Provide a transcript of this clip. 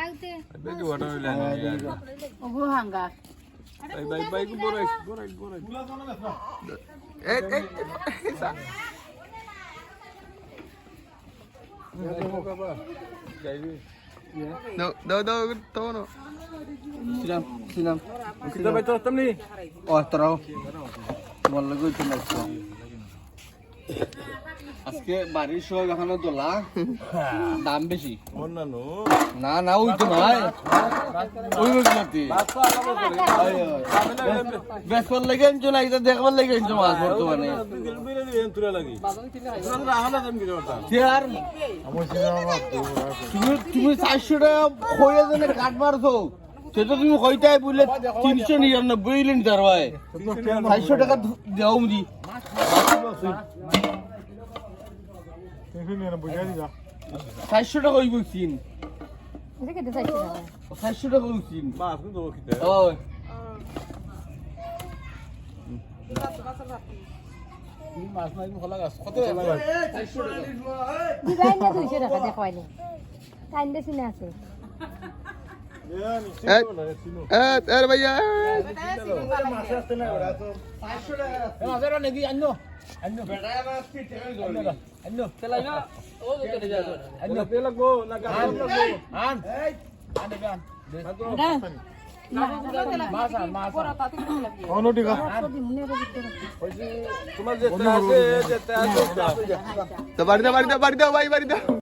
আউতে baggy ওটা হইলা না ওগো হাঙ্গা ভাই ভাই গোরাই এই দাও তো না Silam. kita baca tem nih Oh, terau. Wala go ito na. আজকে বাড়ির সব এখনো তোলা দাম বেশি অন্যান্য না না ওই তো নয় ওই নাকি বেসবার লেগে আনছো না এটা দেখবার লেগে আনছো মাছ বর্তমানে তুমি 400 টাকা খোয়া দেনে কাট মারছো সেটা তুমি কইতাই বললে 399 লিন তার ভাই 400 টাকা দাও মুদি 400 টাকা হইব সিন এদিকে দে 400 টাকা 400 টাকা হইব সিন মাছ কিন্তু কিতে ওই মাছ নাই ভালো গাছ কত লাগা 400 টাকা দিবাই না 200 টাকা দেখাইনি কাইন্ডে সিনে আছে আরে ভাইয়া মাছ আসতে না ওরা তো 400 টাকা মাছের নাকি আনো আনো বেটা মাছ কি টাকা ধরে আনো তেলাই না ও তো যা আনো পে লাগবো না গাছ লাগবো আন এই আনে গান তোমার যেতে আছে বাড়ি দাও ভাই বাড়ি দাও